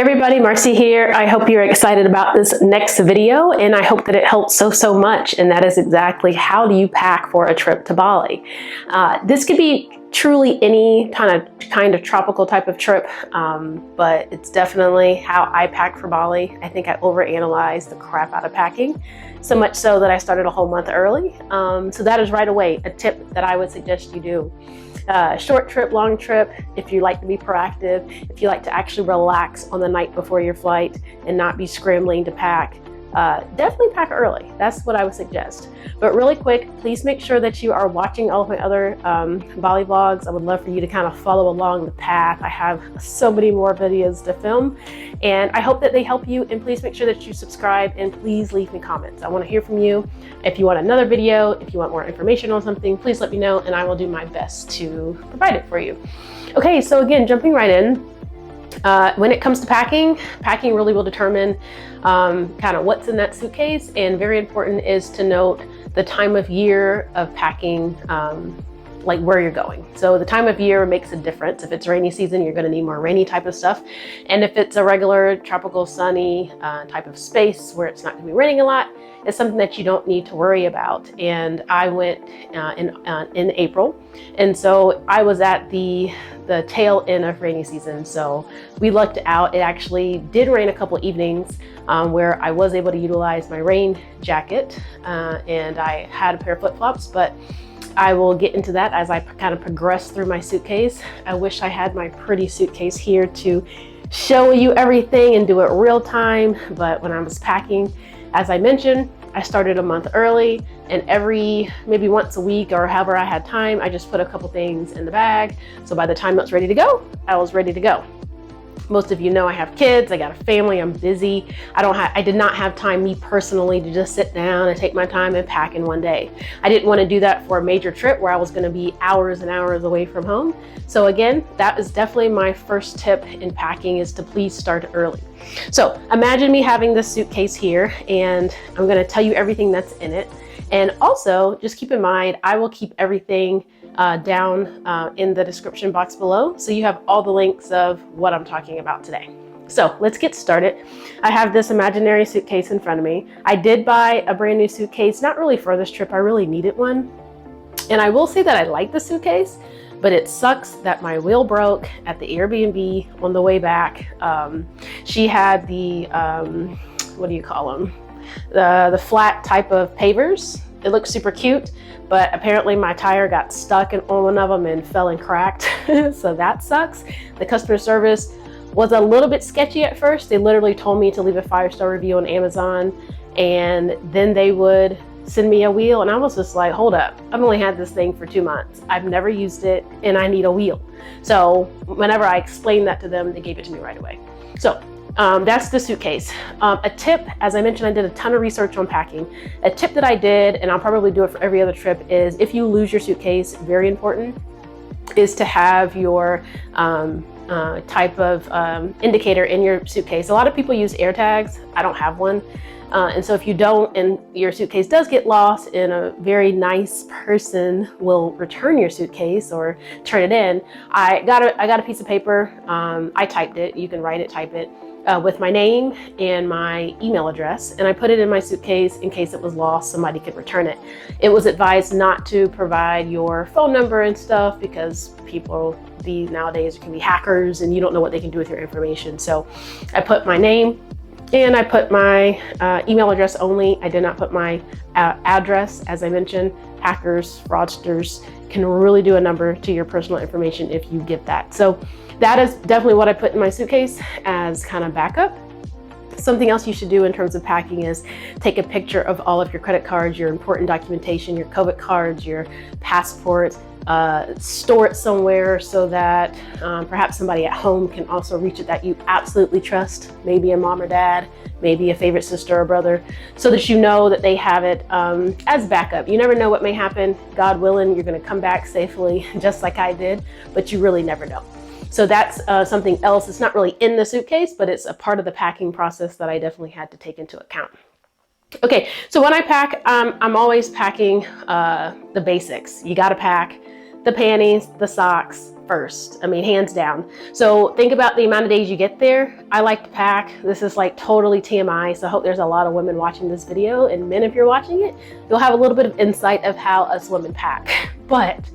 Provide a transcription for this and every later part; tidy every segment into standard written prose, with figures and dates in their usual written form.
everybody, Marcy here. I hope you're excited about this next video, and I hope that it helps so much. And that is exactly, how do you pack for a trip to Bali? This could be truly any kind of tropical type of trip, but it's definitely how I pack for Bali. I think I overanalyzed the crap out of packing, so much so that I started a whole month early. So that is right away a tip that I would suggest you do. Short trip, long trip, if you like to be proactive, if you like to actually relax on the night before your flight and not be scrambling to pack, definitely pack early. That's what I would suggest. But really quick, please make sure that you are watching all of my other Bali vlogs. I would love for you to kind of follow along the path. I have so many more videos to film, and I hope that they help you. And please make sure that you subscribe, and please leave me comments. I want to hear from you. If you want another video, if you want more information on something, please let me know, and I will do my best to provide it for you. Okay, so again, jumping right in. When it comes to packing really will determine kind of what's in that suitcase, and very important is to note the time of year of packing, like where you're going. So the time of year makes a difference. If it's rainy season, you're going to need more rainy type of stuff, and if it's a regular tropical sunny type of space where it's not going to be raining a lot, it's something that you don't need to worry about. And I went in April, and so I was at the tail end of rainy season, so we lucked out. It actually did rain a couple evenings where I was able to utilize my rain jacket, and I had a pair of flip-flops, but I will get into that as I kind of progress through my suitcase. I wish I had my pretty suitcase here to show you everything and do it real time, but when I was packing, as I mentioned, I started a month early, and maybe once a week or however I had time, I just put a couple things in the bag. So by the time I was ready to go, I was ready to go. Most of you know I have kids, I got a family, I'm busy. I did not have time, me personally, to just sit down and take my time and pack in one day. I didn't want to do that for a major trip where I was going to be hours and hours away from home. So again, that is definitely my first tip in packing, is to please start early. So imagine me having this suitcase here, and I'm going to tell you everything that's in it. And also just keep in mind, I will keep everything down in the description box below, so you have all the links of what I'm talking about today. So let's get started. I have this imaginary suitcase in front of me. I did buy a brand new suitcase, not really for this trip, I really needed one. And I will say that I like the suitcase, but it sucks that my wheel broke at the Airbnb on the way back. She had the, what do you call them? The flat type of pavers. It looks super cute, but apparently my tire got stuck in one of them and fell and cracked. So that sucks. The customer service was a little bit sketchy at first. They literally told me to leave a 5-star review on Amazon, and then they would send me a wheel. And I was just like, hold up, I've only had this thing for 2 months. I've never used it, and I need a wheel. So whenever I explained that to them, they gave it to me right away. So that's the suitcase. A tip, as I mentioned, I did a ton of research on packing. A tip that I did, and I'll probably do it for every other trip, is if you lose your suitcase, very important, is to have your type of indicator in your suitcase. A lot of people use air tags. I don't have one. And so if you don't, and your suitcase does get lost, and a very nice person will return your suitcase or turn it in, I got a piece of paper. I typed it. You can write it, type it. With my name and my email address, and I put it in my suitcase in case it was lost, somebody could return it. It was advised not to provide your phone number and stuff, because nowadays can be hackers, and you don't know what they can do with your information. So I put my name, and I put my email address only. I did not put my address. As I mentioned, hackers, fraudsters can really do a number to your personal information if you give that. So that is definitely what I put in my suitcase as kind of backup. Something else you should do in terms of packing is take a picture of all of your credit cards, your important documentation, your COVID cards, your passport, store it somewhere so that perhaps somebody at home can also reach it that you absolutely trust, maybe a mom or dad, maybe a favorite sister or brother, so that you know that they have it as backup. You never know what may happen. God willing, you're going to come back safely, just like I did, but you really never know. So that's something else. It's not really in the suitcase, but it's a part of the packing process that I definitely had to take into account. Okay, so when I pack, I'm always packing the basics. You got to pack the panties, the socks, first. I mean, hands down. So think about the amount of days you get there. I like to pack. This is like totally TMI. So I hope there's a lot of women watching this video, and men, if you're watching it, you'll have a little bit of insight of how us women pack. But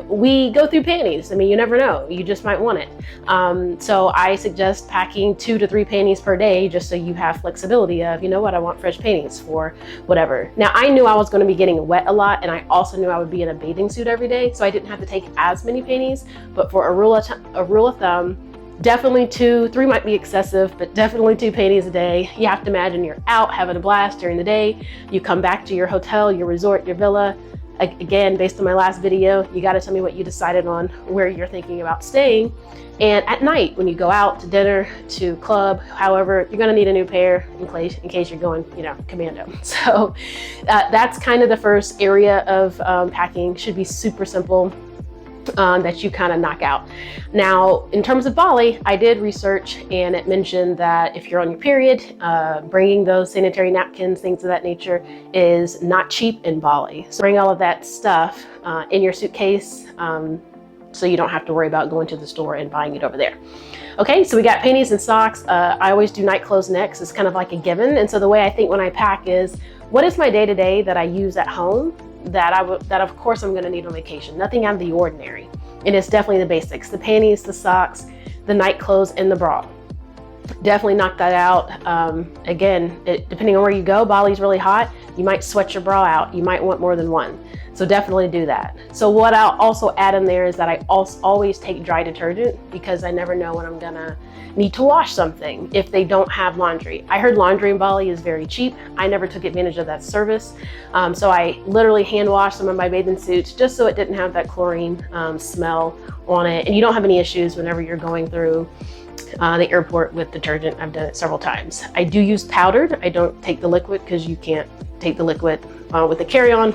we go through panties. I mean, you never know. You just might want it. So I suggest packing 2 to 3 panties per day, just so you have flexibility of, you know what, I want fresh panties for whatever. Now, I knew I was going to be getting wet a lot, and I also knew I would be in a bathing suit every day, so I didn't have to take as many panties. But for a rule of thumb, definitely 2, 3 might be excessive, but definitely 2 panties a day. You have to imagine you're out having a blast during the day. You come back to your hotel, your resort, your villa. Again, based on my last video, you got to tell me what you decided on where you're thinking about staying. And at night, when you go out to dinner, to club, however, you're going to need a new pair in case you're going, you know, commando. So that's kind of the first area of packing. Should be super simple. That you kind of knock out. Now, in terms of Bali, I did research, and it mentioned that if you're on your period, bringing those sanitary napkins, things of that nature, is not cheap in Bali. So bring all of that stuff in your suitcase, so you don't have to worry about going to the store and buying it over there. Okay, so we got panties and socks. I always do night clothes next. It's kind of like a given. And so the way I think when I pack is, what is my day-to-day that I use at home that of course I'm going to need on vacation? Nothing out of the ordinary. And it's definitely the basics: the panties, the socks, the night clothes, and the bra. Definitely knock that out. Again, depending on where you go, Bali's really hot. You might sweat your bra out. You might want more than one. So definitely do that. So what I'll also add in there is that I always take dry detergent, because I never know when I'm gonna need to wash something if they don't have laundry. I heard laundry in Bali is very cheap. I never took advantage of that service. So I literally hand washed some of my bathing suits just so it didn't have that chlorine smell on it. And you don't have any issues whenever you're going through the airport with detergent. I've done it several times. I do use powdered. I don't take the liquid, because you can't take the liquid with the carry-on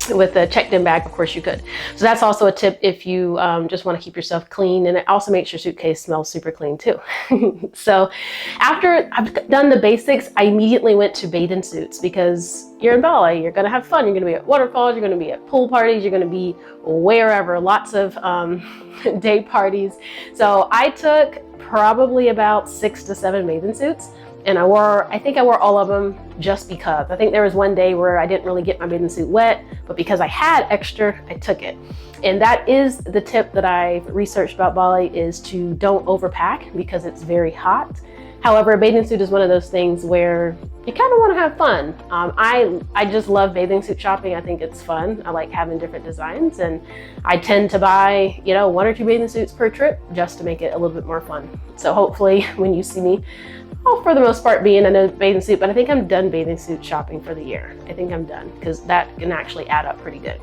with a checked-in bag. Of course you could. So that's also a tip if you just want to keep yourself clean, and it also makes your suitcase smell super clean too. So after I've done the basics, I immediately went to bathing suits, because you're in Bali, you're going to have fun. You're going to be at waterfalls, you're going to be at pool parties, you're going to be wherever, lots of day parties. So I took probably about 6 to 7 bathing suits. And I think I wore all of them just because. I think there was one day where I didn't really get my bathing suit wet, but because I had extra, I took it. And that is the tip that I've researched about Bali, is to don't overpack, because it's very hot. However, a bathing suit is one of those things where you kind of want to have fun. I just love bathing suit shopping. I think it's fun. I like having different designs, and I tend to buy, you know, 1 or 2 bathing suits per trip just to make it a little bit more fun. So hopefully when you see me, I'll for the most part be in a bathing suit, but I think I'm done bathing suit shopping for the year. I think I'm done, because that can actually add up pretty good.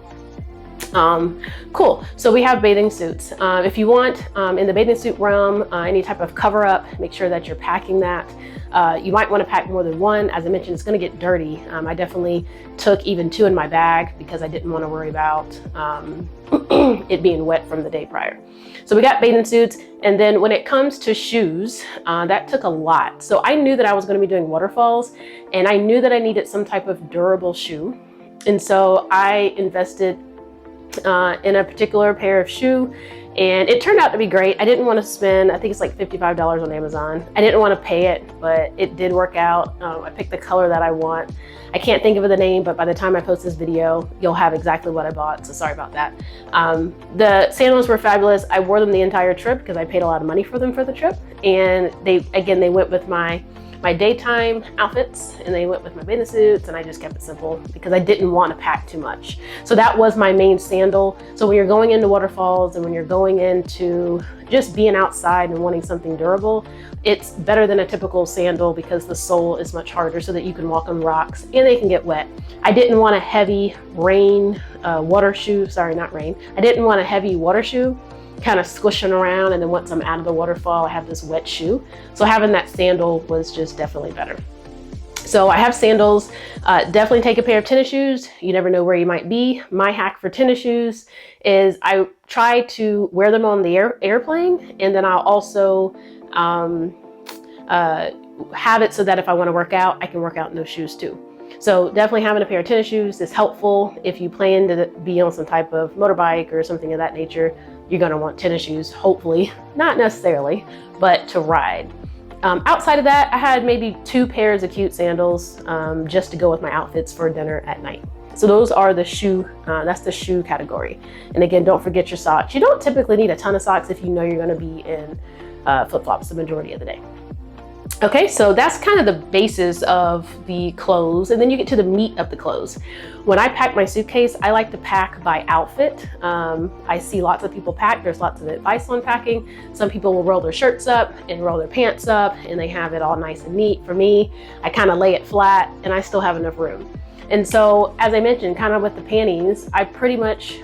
Cool. So we have bathing suits. If you want, in the bathing suit realm, any type of cover up, make sure that you're packing that. You might want to pack more than one. As I mentioned, it's going to get dirty. I definitely took even 2 in my bag, because I didn't want to worry about it being wet from the day prior. So we got bathing suits. And then when it comes to shoes, that took a lot. So I knew that I was going to be doing waterfalls, and I knew that I needed some type of durable shoe. And so I invested in a particular pair of shoe, and it turned out to be great. I didn't want to spend, I think it's like $55 on Amazon. I didn't want to pay it, but it did work out. I picked the color that I want. I can't think of the name, but by the time I post this video, you'll have exactly what I bought, so sorry about that. The sandals were fabulous. I wore them the entire trip, because I paid a lot of money for them for the trip, and they went with my daytime outfits, and they went with my bathing suits, and I just kept it simple because I didn't want to pack too much. So that was my main sandal. So when you're going into waterfalls, and when you're going into just being outside and wanting something durable, it's better than a typical sandal, because the sole is much harder, so that you can walk on rocks and they can get wet. I didn't want a heavy water shoe. Sorry, not rain. I didn't want a heavy water shoe kind of squishing around, and then once I'm out of the waterfall, I have this wet shoe. So having that sandal was just definitely better. So I have sandals. Definitely take a pair of tennis shoes. You never know where you might be. My hack for tennis shoes is I try to wear them on the airplane, and then I'll also have it so that if I want to work out, I can work out in those shoes too. So definitely having a pair of tennis shoes is helpful. If you plan to be on some type of motorbike or something of that nature, you're gonna want tennis shoes, hopefully, not necessarily, but to ride. Outside of that, I had maybe 2 pairs of cute sandals just to go with my outfits for dinner at night. So those are the shoe, that's the shoe category. And again, don't forget your socks. You don't typically need a ton of socks if you know you're gonna be in flip-flops the majority of the day. Okay, so that's kind of the basis of the clothes, and then you get to the meat of the clothes. When I pack my suitcase, I like to pack by outfit. I see lots of people pack. There's lots of advice on packing. Some people will roll their shirts up and roll their pants up, and they have it all nice and neat. For me, I kind of lay it flat, and I still have enough room. And so, as I mentioned, kind of with the panties, I pretty much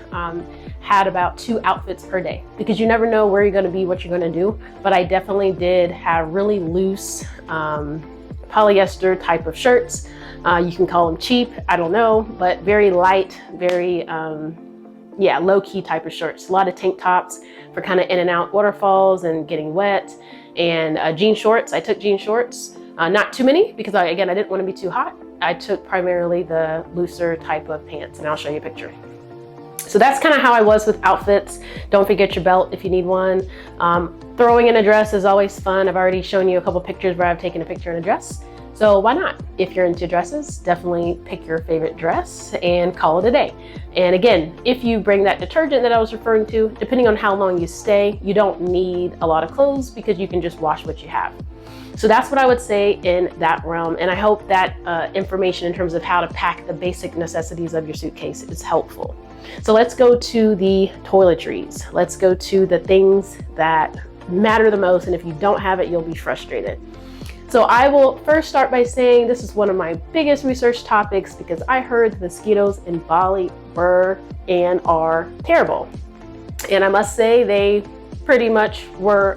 had about 2 outfits per day, because you never know where you're going to be, what you're going to do. But I definitely did have really loose polyester type of shirts. You can call them cheap, I don't know, but very light, very low-key type of shirts. A lot of tank tops for kind of in and out waterfalls and getting wet, and jean shorts. I took jean shorts, not too many, because I didn't want to be too hot. I took primarily the looser type of pants, and I'll show you a picture. So that's kind of how I was with outfits. Don't forget your belt if you need one. Throwing in a dress is always fun. I've already shown you a couple pictures where I've taken a picture in a dress. So why not? If you're into dresses, definitely pick your favorite dress and call it a day. And again, if you bring that detergent that I was referring to, depending on how long you stay, you don't need a lot of clothes because you can just wash what you have. So that's what I would say in that realm. And I hope that information in terms of how to pack the basic necessities of your suitcase is helpful. So let's go to the toiletries. Let's go to the things that matter the most. And if you don't have it, you'll be frustrated. So I will first start by saying this is one of my biggest research topics, because I heard the mosquitoes in Bali were and are terrible. And I must say they pretty much were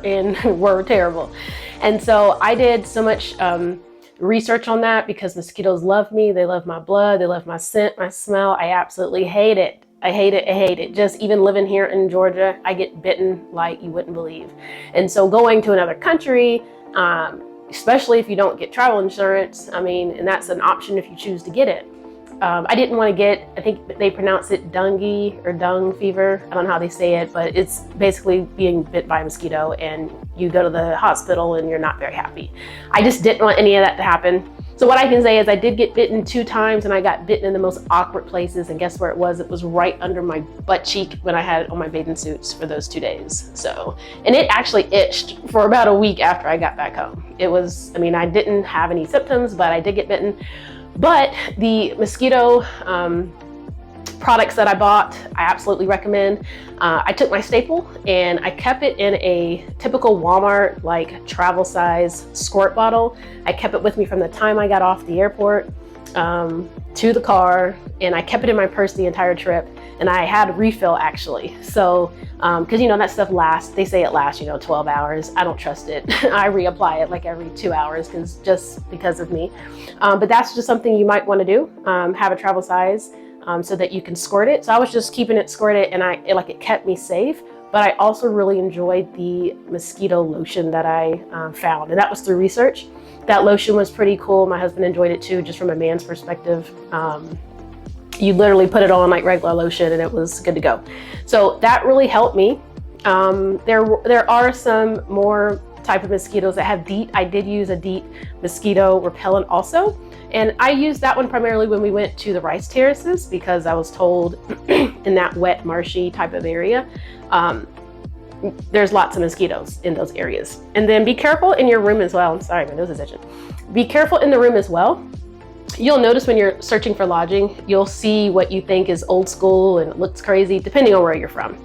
terrible. And so I did so much research on that, because mosquitoes love me. They love my blood. They love my scent, my smell. I absolutely hate it. I hate it. I hate it. Just even living here in Georgia, I get bitten like you wouldn't believe. And so going to another country, especially if you don't get travel insurance, and that's an option if you choose to get it. I didn't want to get, I think they pronounce it dengue or dung fever. I don't know how they say it, but it's basically being bit by a mosquito and you go to the hospital and you're not very happy. I just didn't want any of that to happen. So what I can say is I did get bitten 2 times, and I got bitten in the most awkward places. And guess where it was? It was right under my butt cheek when I had it on my bathing suits for those 2 days. So, and it actually itched for about a week after I got back home. It was, I didn't have any symptoms, but I did get bitten. But the mosquito products that I bought, I absolutely recommend. I took my staple and I kept it in a typical Walmart like travel size squirt bottle. I kept it with me from the time I got off the airport to the car, and I kept it in my purse the entire trip. And I had a refill actually. So, cause that stuff lasts, they say it lasts, 12 hours. I don't trust it. I reapply it like every 2 hours just because of me. But that's just something you might want to do. Have a travel size so that you can squirt it. So I was just keeping it squirted, and it kept me safe. But I also really enjoyed the mosquito lotion that I found, and that was through research. That lotion was pretty cool. My husband enjoyed it too, just from a man's perspective. You literally put it on like regular lotion and it was good to go. So that really helped me. There are some more type of mosquitoes that have DEET. I did use a DEET mosquito repellent also. And I used that one primarily when we went to the rice terraces, because I was told in that wet, marshy type of area, there's lots of mosquitoes in those areas. And then be careful in your room as well. I'm sorry, my nose is itching. Be careful in the room as well. You'll notice when you're searching for lodging, you'll see what you think is old school and it looks crazy depending on where you're from.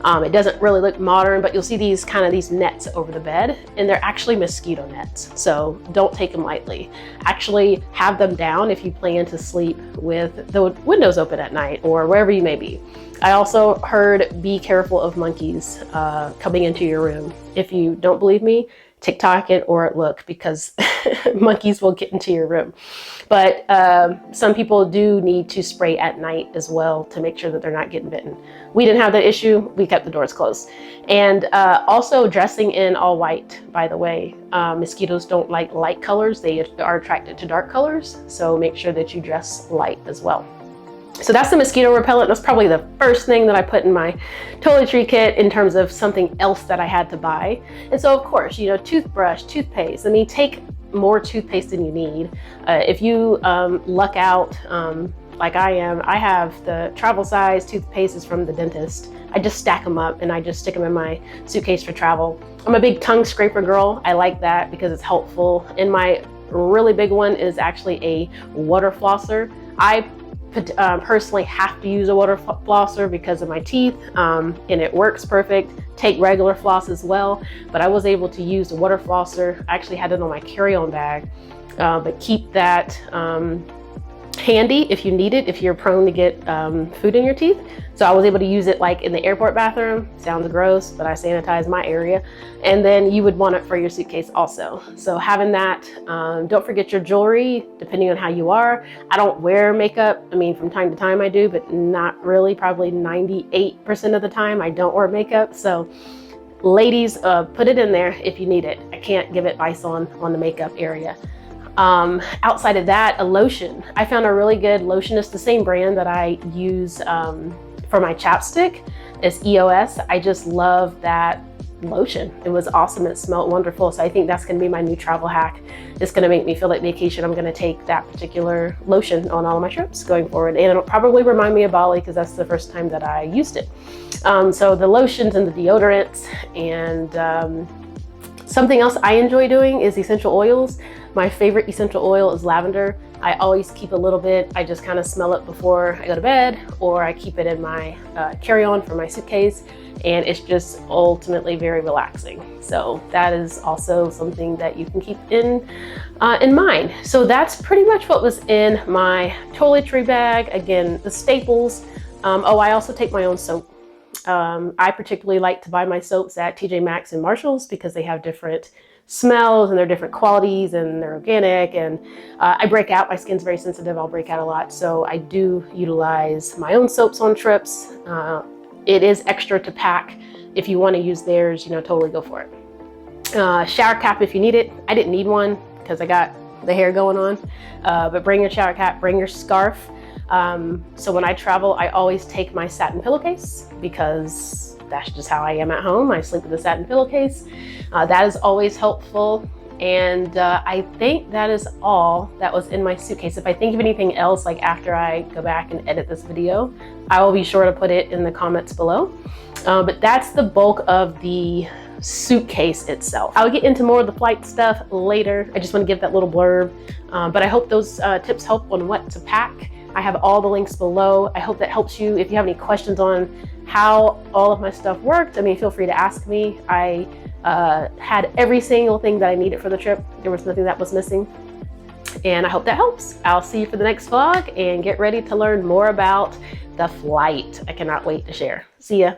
It doesn't really look modern, but you'll see these nets over the bed, and they're actually mosquito nets. So don't take them lightly. Actually have them down if you plan to sleep with the windows open at night or wherever you may be. I also heard be careful of monkeys coming into your room. If you don't believe me, TikTok it or look, because monkeys will get into your room. But some people do need to spray at night as well to make sure that they're not getting bitten. We didn't have that issue. We kept the doors closed. And also dressing in all white, by the way. Mosquitoes don't like light colors. They are attracted to dark colors. So make sure that you dress light as well. So that's the mosquito repellent. That's probably the first thing that I put in my toiletry kit in terms of something else that I had to buy. And so of course, you know, toothbrush, toothpaste. I mean, take more toothpaste than you need. If you luck out, like I am, I have the travel size toothpaste from the dentist. I just stack them up and I just stick them in my suitcase for travel. I'm a big tongue scraper girl. I like that because it's helpful. And my really big one is actually a water flosser. I personally have to use a water flosser because of my teeth, and it works perfect. Take regular floss as well, but I was able to use the water flosser. I actually had it on my carry-on bag, but keep that handy if you need it, if you're prone to get food in your teeth. So I was able to use it like in the airport bathroom. Sounds gross, but I sanitize my area. And then you would want it for your suitcase also. So having that, don't forget your jewelry, depending on how you are. I don't wear makeup. I mean, from time to time I do, but not really. Probably 98% of the time I don't wear makeup. So ladies, put it in there if you need it. I can't give advice on the makeup area. Outside of that, a lotion. I found a really good lotion. It's the same brand that I use for my chapstick. It's EOS. I just love that lotion. It was awesome. It smelled wonderful. So I think that's going to be my new travel hack. It's going to make me feel like vacation. I'm going to take that particular lotion on all of my trips going forward. And it'll probably remind me of Bali because that's the first time that I used it. So the lotions and the deodorants, and something else I enjoy doing is essential oils. My favorite essential oil is lavender. I always keep a little bit. I just kind of smell it before I go to bed, or I keep it in my carry-on for my suitcase, and it's just ultimately very relaxing. So that is also something that you can keep in mind. So that's pretty much what was in my toiletry bag. Again, the staples. Oh, I also take my own soap. I particularly like to buy my soaps at TJ Maxx and Marshalls because they have different smells and they're different qualities and they're organic, and I break out. My skin's very sensitive. I'll break out a lot. So I do utilize my own soaps on trips. It is extra to pack. If you want to use theirs, you know, totally go for it. Shower cap if you need it. I didn't need one because I got the hair going on, but bring your shower cap, bring your scarf. So when I travel, I always take my satin pillowcase because that's just how I am at home. I sleep with a satin pillowcase. That is always helpful. And I think that is all that was in my suitcase. If I think of anything else, like after I go back and edit this video, I will be sure to put it in the comments below. But that's the bulk of the suitcase itself. I'll get into more of the flight stuff later. I just want to give that little blurb. But I hope those tips help on what to pack. I have all the links below. I hope that helps you. If you have any questions on how all of my stuff worked, I mean, feel free to ask me. I had every single thing that I needed for the trip. There was nothing that was missing. And I hope that helps. I'll see you for the next vlog, and get ready to learn more about the flight. I cannot wait to share. See ya.